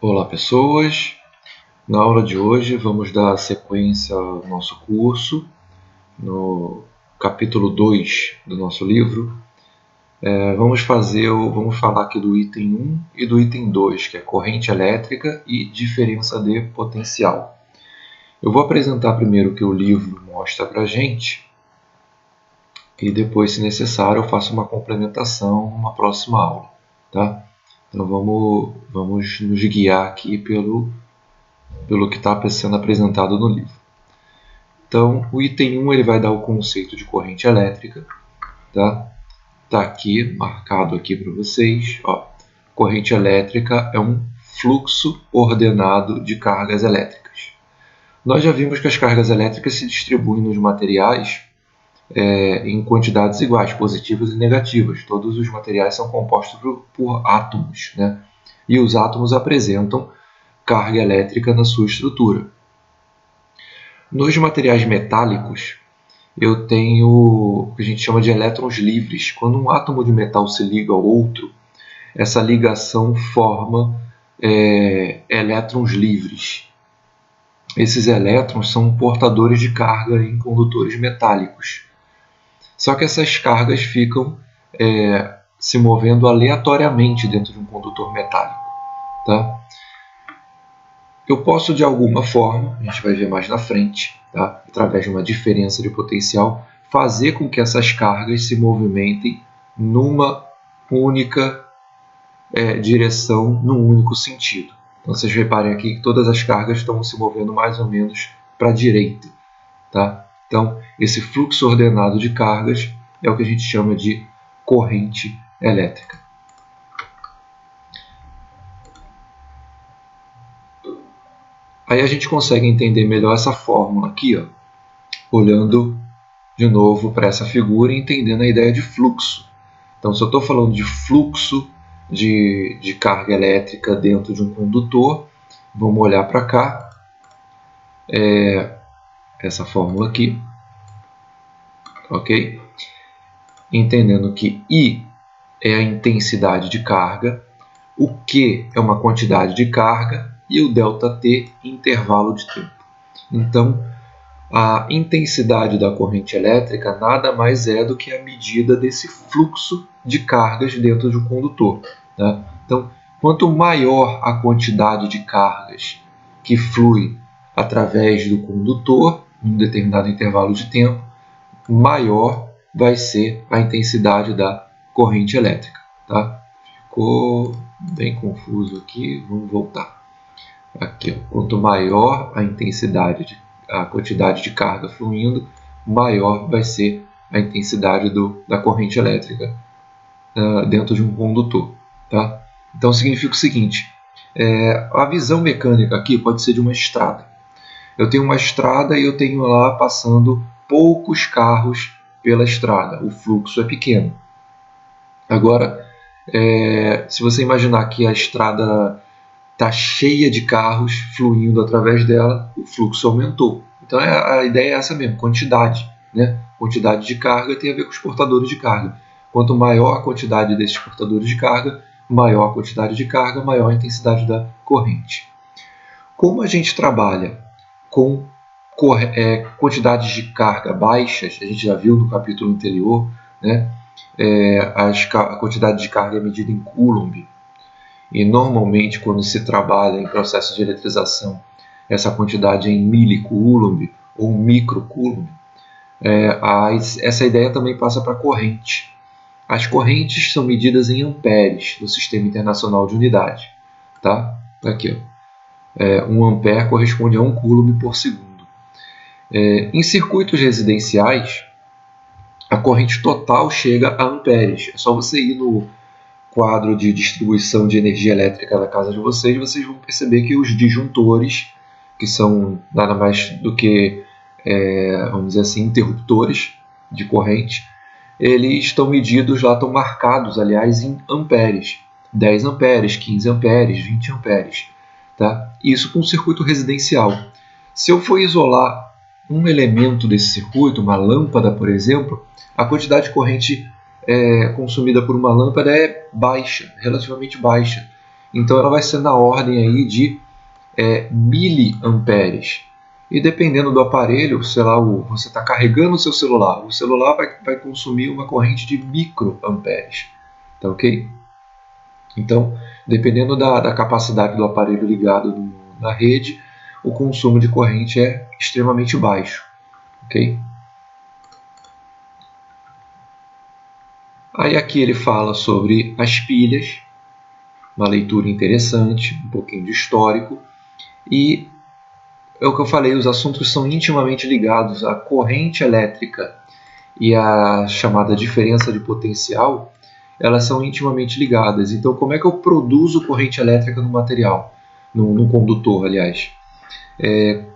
Olá pessoas, na aula de hoje vamos dar sequência ao nosso curso no capítulo 2 do nosso livro. Vamos falar aqui do item 1 e do item 2, que é corrente elétrica e diferença de potencial. Eu vou apresentar primeiro o que o livro mostra para a gente e depois, se necessário, eu faço uma complementação numa próxima aula, tá? Então vamos nos guiar aqui pelo que está sendo apresentado no livro. Então, o item 1 ele vai dar o conceito de corrente elétrica. Tá aqui, marcado aqui para vocês. Ó, corrente elétrica é um fluxo ordenado de cargas elétricas. Nós já vimos que as cargas elétricas se distribuem nos materiais em quantidades iguais, positivas e negativas. Todos os materiais são compostos por átomos, né? E os átomos apresentam carga elétrica na sua estrutura. Nos materiais metálicos, eu tenho o que a gente chama de elétrons livres. Quando um átomo de metal se liga ao outro, essa ligação forma elétrons livres. Esses elétrons são portadores de carga em condutores metálicos. Só que essas cargas ficam se movendo aleatoriamente dentro de um condutor metálico. Tá? Eu posso, de alguma forma, a gente vai ver mais na frente, tá? Através de uma diferença de potencial, fazer com que essas cargas se movimentem numa única direção, num único sentido. Então, vocês reparem aqui que todas as cargas estão se movendo mais ou menos para a direita. Tá? Então, esse fluxo ordenado de cargas é o que a gente chama de corrente elétrica. Aí a gente consegue entender melhor essa fórmula aqui, ó, olhando de novo para essa figura e entendendo a ideia de fluxo. Então, se eu estou falando de fluxo de carga elétrica dentro de um condutor, vamos olhar para cá, essa fórmula aqui, ok? Entendendo que I é a intensidade de carga, o Q é uma quantidade de carga, e o ΔT, intervalo de tempo. Então, a intensidade da corrente elétrica nada mais é do que a medida desse fluxo de cargas dentro de um condutor. Tá? Então, quanto maior a quantidade de cargas que flui através do condutor, em um determinado intervalo de tempo, maior vai ser a intensidade da corrente elétrica. Tá? Ficou bem confuso aqui, vamos voltar. Aqui, ó. Quanto maior a intensidade, a quantidade de carga fluindo, maior vai ser a intensidade da corrente elétrica dentro de um condutor. Tá? Então significa o seguinte, a visão mecânica aqui pode ser de uma estrada. Eu tenho uma estrada e eu tenho lá passando poucos carros pela estrada, o fluxo é pequeno. Agora, se você imaginar que a estrada está cheia de carros fluindo através dela, o fluxo aumentou. Então a ideia é essa mesmo, quantidade. Né? Quantidade de carga tem a ver com os portadores de carga. Quanto maior a quantidade desses portadores de carga, maior a quantidade de carga, maior a intensidade da corrente. Como a gente trabalha com quantidades de carga baixas, a gente já viu no capítulo anterior, né? A quantidade de carga é medida em Coulomb. E normalmente, quando se trabalha em processo de eletrização, essa quantidade é em milicoulomb ou microcoulomb. Essa ideia também passa para a corrente. As correntes são medidas em amperes no Sistema Internacional de Unidade. Tá? Aqui, ó. 1 ampere corresponde a 1 coulomb por segundo. Em circuitos residenciais, a corrente total chega a amperes. É só você ir no quadro de distribuição de energia elétrica da casa de vocês, vocês vão perceber que os disjuntores, que são nada mais do que, vamos dizer assim, interruptores de corrente, eles estão medidos lá, estão marcados, aliás, em amperes. 10 amperes, 15 amperes, 20 amperes. Tá? Isso com um circuito residencial. Se eu for isolar um elemento desse circuito, uma lâmpada, por exemplo, a quantidade de corrente consumida por uma lâmpada é baixa, relativamente baixa. Então ela vai ser na ordem aí de miliamperes. E dependendo do aparelho, sei lá, você está carregando o seu celular, o celular vai consumir uma corrente de microamperes. Tá ok? Então, dependendo da capacidade do aparelho ligado na rede, o consumo de corrente é extremamente baixo. Ok? Aí aqui ele fala sobre as pilhas, uma leitura interessante, um pouquinho de histórico, e é o que eu falei, os assuntos são intimamente ligados à corrente elétrica e à chamada diferença de potencial, elas são intimamente ligadas. Então, como é que eu produzo corrente elétrica no material, no condutor, aliás?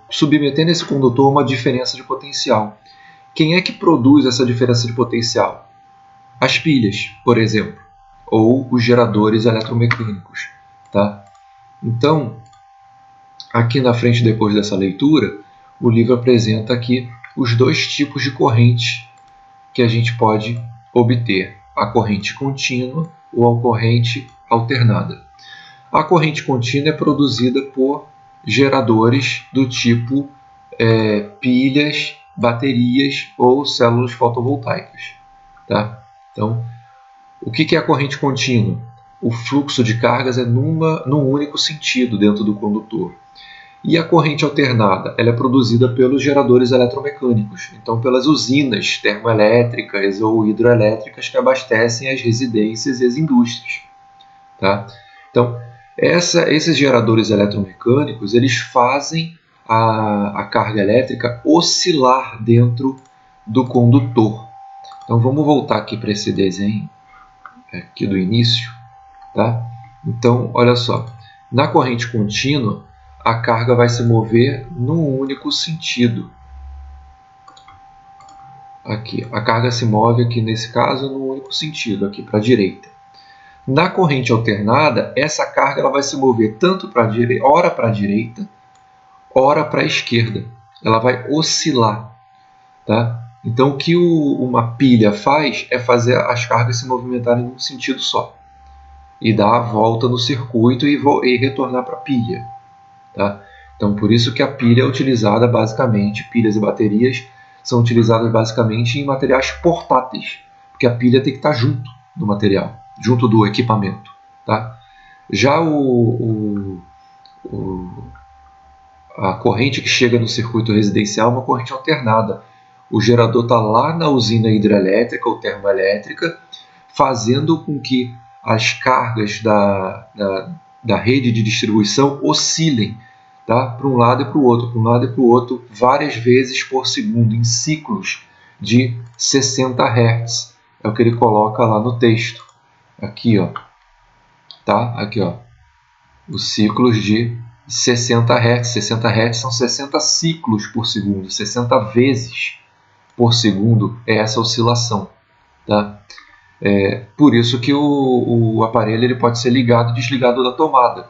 Submetendo esse condutor a uma diferença de potencial. Quem é que produz essa diferença de potencial? As pilhas, por exemplo, ou os geradores eletromecânicos. Tá? Então, aqui na frente, depois dessa leitura, o livro apresenta aqui os dois tipos de corrente que a gente pode obter: a corrente contínua ou a corrente alternada. A corrente contínua é produzida por geradores do tipo pilhas, baterias ou células fotovoltaicas. Tá? Então, o que é a corrente contínua? O fluxo de cargas é num único sentido dentro do condutor. E a corrente alternada, ela é produzida pelos geradores eletromecânicos, então pelas usinas termoelétricas ou hidroelétricas que abastecem as residências e as indústrias. Tá? Então, esses geradores eletromecânicos, eles fazem a carga elétrica oscilar dentro do condutor. Então, vamos voltar aqui para esse desenho aqui do início. Tá? Então, olha só, na corrente contínua, a carga vai se mover num único sentido. Aqui, a carga se move aqui nesse caso num único sentido, aqui para a direita. Na corrente alternada, essa carga ela vai se mover tanto ora para a direita, ora para a esquerda. Ela vai oscilar. Tá? Então, o que uma pilha faz é fazer as cargas se movimentarem num sentido só. E dar a volta no circuito e retornar para a pilha. Tá? Então, por isso que a pilha é utilizada basicamente, pilhas e baterias são utilizadas basicamente em materiais portáteis, porque a pilha tem que estar junto do material, junto do equipamento. Tá? Já a corrente que chega no circuito residencial é uma corrente alternada. O gerador está lá na usina hidrelétrica ou termoelétrica, fazendo com que as cargas da rede de distribuição oscilem, tá? Para um lado e para o outro, para um lado e para o outro, várias vezes por segundo, em ciclos de 60 Hz. É o que ele coloca lá no texto. Aqui, ó. Tá? Aqui, ó. Os ciclos de 60 Hz. 60 Hz são 60 ciclos por segundo, 60 vezes por segundo é essa oscilação. Tá? Por isso que o aparelho ele pode ser ligado e desligado da tomada.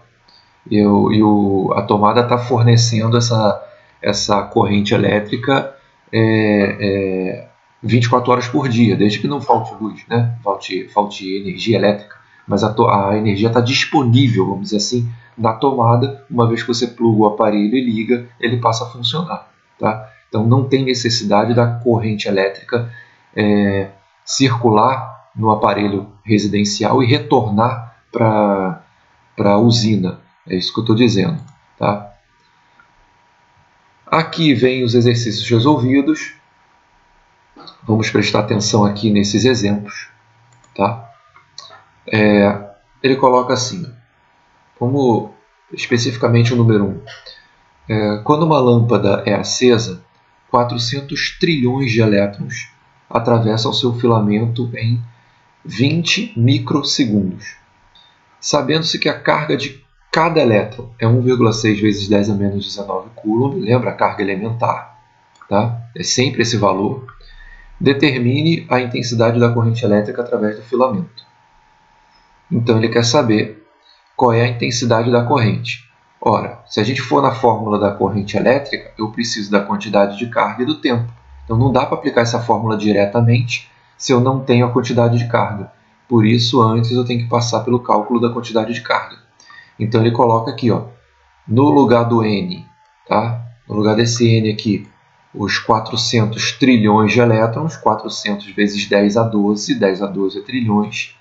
A tomada está fornecendo essa corrente elétrica 24 horas por dia, desde que não falte luz, né? falte energia elétrica. Mas a energia está disponível, vamos dizer assim, na tomada. Uma vez que você pluga o aparelho e liga, ele passa a funcionar. Tá? Então não tem necessidade da corrente elétrica circular no aparelho residencial e retornar para a usina. É isso que eu estou dizendo. Tá? Aqui vem os exercícios resolvidos. Vamos prestar atenção aqui nesses exemplos. Tá? Ele coloca assim, como especificamente o número 1. Quando uma lâmpada é acesa, 400 trilhões de elétrons atravessam seu filamento em 20 microsegundos. Sabendo-se que a carga de cada elétron é 1,6 vezes 10 a menos 19 coulomb, lembra a carga elementar, tá? É sempre esse valor. Determine a intensidade da corrente elétrica através do filamento. Então ele quer saber qual é a intensidade da corrente. Ora, se a gente for na fórmula da corrente elétrica, eu preciso da quantidade de carga e do tempo. Então não dá para aplicar essa fórmula diretamente se eu não tenho a quantidade de carga. Por isso, antes eu tenho que passar pelo cálculo da quantidade de carga. Então ele coloca aqui, ó, no lugar do N, tá? No lugar desse N aqui, os 400 trilhões de elétrons, 400 vezes 10 a 12, 10 a 12 é trilhões,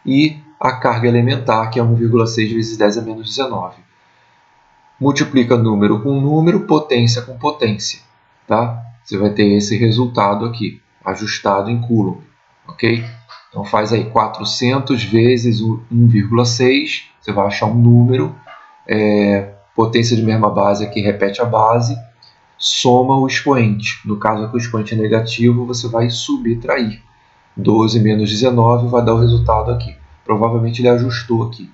e a carga elementar, que é 1,6 vezes 10 a menos 19. Multiplica número com número, potência com potência, tá? Você vai ter esse resultado aqui, ajustado em Coulomb, ok? Então faz aí 400 vezes 1,6, você vai achar um número, potência de mesma base aqui repete a base, soma o expoente. No caso aqui o expoente é negativo, você vai subtrair. 12 menos 19 vai dar o resultado aqui. Provavelmente ele ajustou aqui,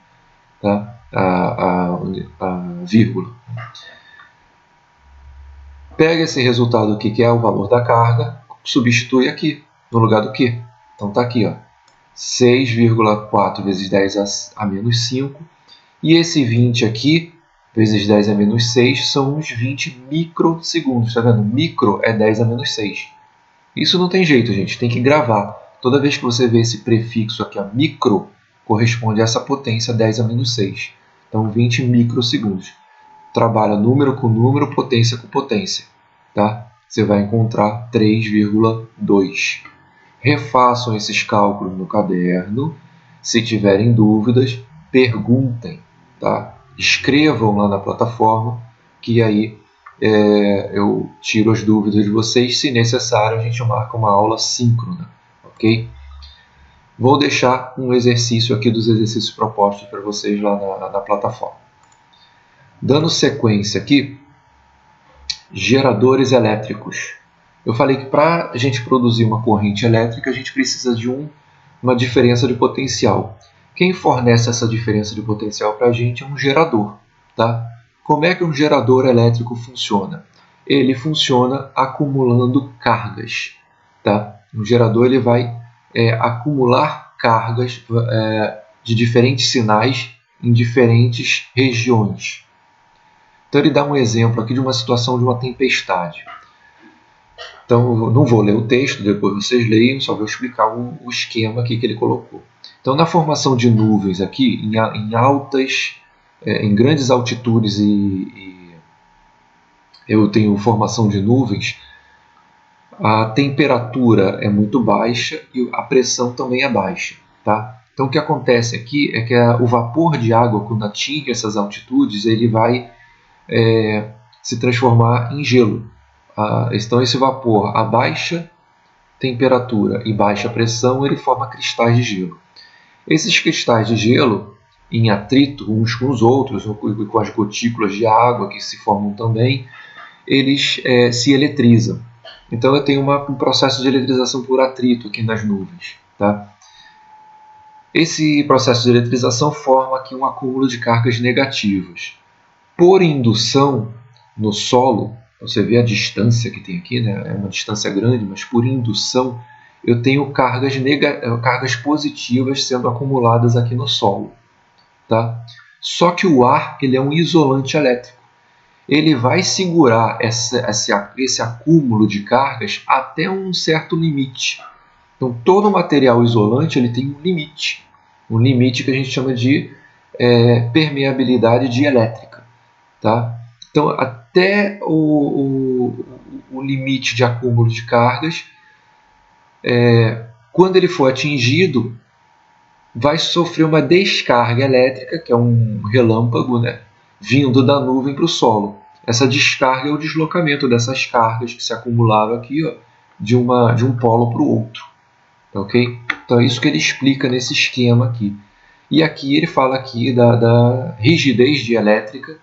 tá? a vírgula. Pega esse resultado aqui, que é o valor da carga, substitui aqui, no lugar do Q. Então está aqui, 6,4 vezes 10 a menos 5. E esse 20 aqui, vezes 10 a menos 6, são uns 20 microsegundos. Está vendo? Micro é 10 a menos 6. Isso não tem jeito, gente. Tem que gravar. Toda vez que você vê esse prefixo aqui, micro, corresponde a essa potência 10 a menos 6. Então, 20 microsegundos. Trabalha número com número, potência com potência. Tá? Você vai encontrar 3,2. Refaçam esses cálculos no caderno. Se tiverem dúvidas, perguntem. Tá? Escrevam lá na plataforma, que aí eu tiro as dúvidas de vocês. Se necessário, a gente marca uma aula síncrona. Ok? Vou deixar um exercício aqui dos exercícios propostos para vocês lá na plataforma. Dando sequência aqui, geradores elétricos. Eu falei que para a gente produzir uma corrente elétrica, a gente precisa de uma diferença de potencial. Quem fornece essa diferença de potencial para a gente é um gerador. Tá? Como é que um gerador elétrico funciona? Ele funciona acumulando cargas. Tá? Um gerador ele vai acumular cargas de diferentes sinais em diferentes regiões. Então ele dá um exemplo aqui de uma situação de uma tempestade. Então, não vou ler o texto, depois vocês leiam, só vou explicar o esquema aqui que ele colocou. Então, na formação de nuvens aqui, em grandes altitudes eu tenho formação de nuvens, a temperatura é muito baixa e a pressão também é baixa. Tá? Então, o que acontece aqui é que o vapor de água, quando atinge essas altitudes, ele vai se transformar em gelo. Então, esse vapor a baixa temperatura e baixa pressão, ele forma cristais de gelo. Esses cristais de gelo, em atrito uns com os outros, com as gotículas de água que se formam também, eles se eletrizam. Então, eu tenho um processo de eletrização por atrito aqui nas nuvens. Tá? Esse processo de eletrização forma aqui um acúmulo de cargas negativas. Por indução, no solo, você vê a distância que tem aqui, né? É uma distância grande, mas por indução eu tenho cargas positivas sendo acumuladas aqui no solo. Tá? Só que o ar ele é um isolante elétrico. Ele vai segurar esse acúmulo de cargas até um certo limite. Então, todo material isolante ele tem um limite que a gente chama de permeabilidade dielétrica. Tá? Então, até o limite de acúmulo de cargas, quando ele for atingido, vai sofrer uma descarga elétrica, que é um relâmpago, né, vindo da nuvem para o solo. Essa descarga é o deslocamento dessas cargas que se acumularam aqui, de um polo para o outro. Okay? Então, é isso que ele explica nesse esquema aqui. E aqui ele fala aqui da rigidez dielétrica.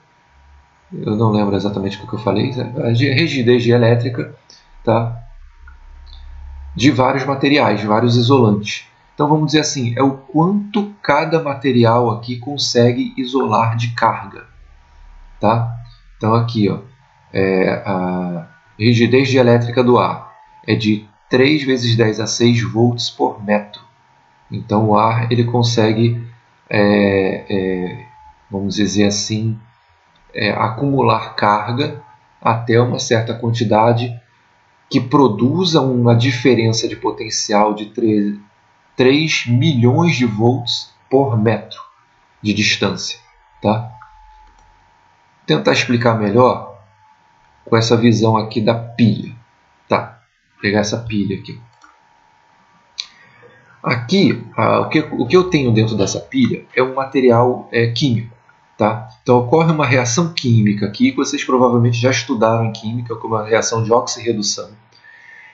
Eu não lembro exatamente o que eu falei. A rigidez dielétrica, tá? De vários materiais, vários isolantes. Então vamos dizer assim, é o quanto cada material aqui consegue isolar de carga. Tá? Então aqui, a rigidez dielétrica do ar é de 3 vezes 10 a 6 volts por metro. Então o ar ele consegue, vamos dizer assim, acumular carga até uma certa quantidade que produza uma diferença de potencial de 3 milhões de volts por metro de distância. Tá? Vou tentar explicar melhor com essa visão aqui da pilha. Tá? Vou pegar essa pilha aqui. Aqui, o que eu tenho dentro dessa pilha é um material químico. Tá? Então ocorre uma reação química aqui, que vocês provavelmente já estudaram em química, como a reação de oxirredução.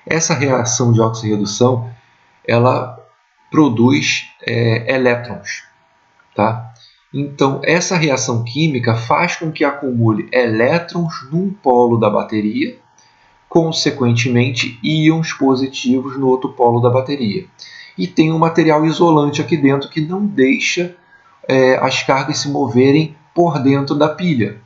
Essa reação de oxirredução, ela produz elétrons. Tá? Então essa reação química faz com que acumule elétrons num polo da bateria, consequentemente íons positivos no outro polo da bateria. E tem um material isolante aqui dentro que não deixa as cargas se moverem por dentro da pilha,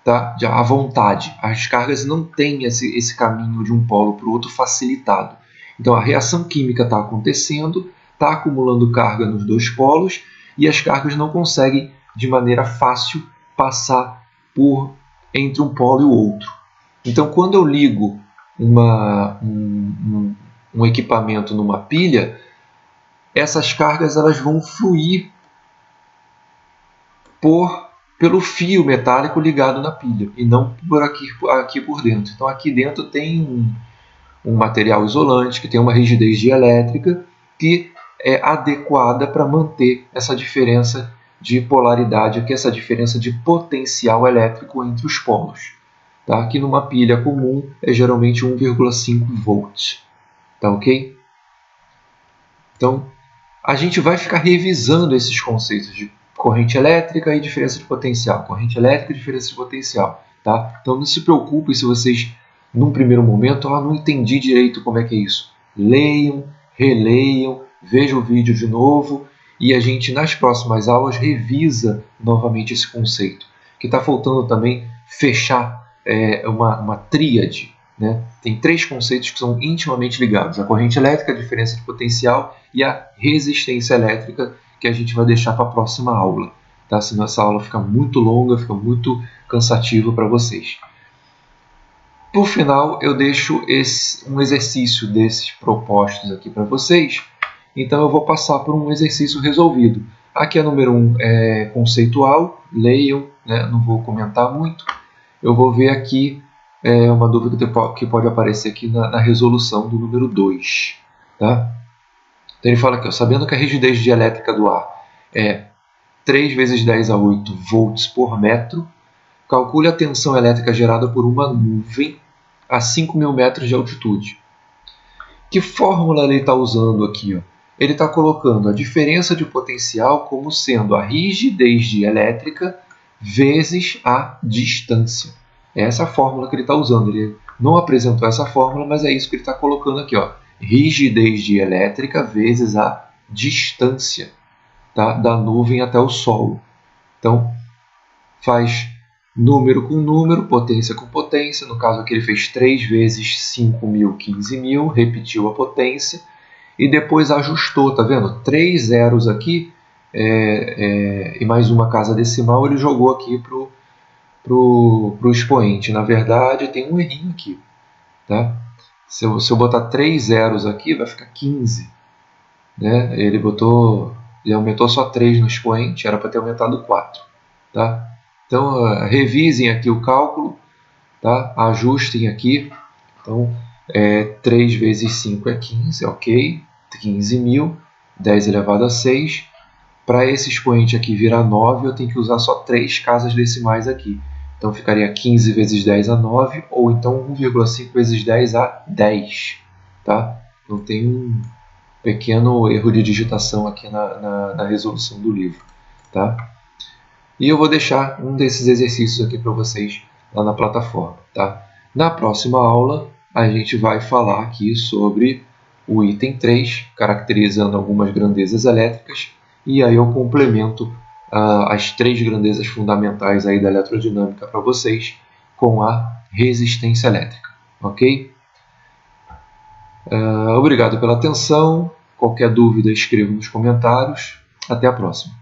tá? À vontade. As cargas não têm esse caminho de um polo para o outro facilitado. Então a reação química está acontecendo, está acumulando carga nos dois polos e as cargas não conseguem de maneira fácil passar entre um polo e o outro. Então quando eu ligo um equipamento numa pilha, essas cargas elas vão fluir pelo fio metálico ligado na pilha e não por aqui por dentro. Então aqui dentro tem um material isolante que tem uma rigidez dielétrica que é adequada para manter essa diferença de polaridade, aqui essa diferença de potencial elétrico entre os polos. Tá? Aqui numa pilha comum é geralmente 1,5 volts. Tá ok? Então a gente vai ficar revisando esses conceitos de corrente elétrica e diferença de potencial. Corrente elétrica e diferença de potencial. Tá? Então não se preocupem se vocês, num primeiro momento, não entendi direito como é que é isso. Leiam, releiam, vejam o vídeo de novo e a gente, nas próximas aulas, revisa novamente esse conceito. Que está faltando também fechar uma tríade. Né? Tem 3 conceitos que são intimamente ligados. A corrente elétrica, a diferença de potencial e a resistência elétrica, que a gente vai deixar para a próxima aula. Tá? Senão essa aula fica muito longa, fica muito cansativa para vocês. Por final, eu deixo um exercício desses propostos aqui para vocês. Então eu vou passar por um exercício resolvido. Aqui a número 1 é conceitual, leiam, né? Não vou comentar muito. Eu vou ver aqui uma dúvida que pode aparecer aqui na resolução do número 2. Tá? Então ele fala aqui, sabendo que a rigidez dielétrica do ar é 3 vezes 10 a 8 volts por metro, calcule a tensão elétrica gerada por uma nuvem a 5.000 metros de altitude. Que fórmula ele está usando aqui? Ó? Ele está colocando a diferença de potencial como sendo a rigidez dielétrica vezes a distância. É essa a fórmula que ele está usando. Ele não apresentou essa fórmula, mas é isso que ele está colocando aqui. Ó. Rigidez dielétrica vezes a distância, tá? Da nuvem até o solo. Então, faz número com número, potência com potência. No caso aqui ele fez 3 vezes 5.000, 15.000, repetiu a potência e depois ajustou, tá vendo? 3 zeros aqui e mais uma casa decimal ele jogou aqui para o expoente. Na verdade tem um errinho aqui. Tá? Se eu botar 3 zeros aqui vai ficar 15. Né? Ele aumentou só 3 no expoente, era para ter aumentado 4. Tá? Então, revisem aqui o cálculo, tá? Ajustem aqui. Então, 3 vezes 5 é 15, ok? 15.000, 10 elevado a 6. Para esse expoente aqui virar 9, eu tenho que usar só 3 casas decimais aqui. Então, ficaria 15 vezes 10 a 9, ou então 1,5 vezes 10 a 10. Tá? Então, tem um pequeno erro de digitação aqui na resolução do livro. Tá? E eu vou deixar um desses exercícios aqui para vocês lá na plataforma. Tá? Na próxima aula, a gente vai falar aqui sobre o item 3, caracterizando algumas grandezas elétricas, e aí eu complemento as 3 grandezas fundamentais aí da eletrodinâmica para vocês com a resistência elétrica. Ok? Obrigado pela atenção. Qualquer dúvida, escreva nos comentários. Até a próxima.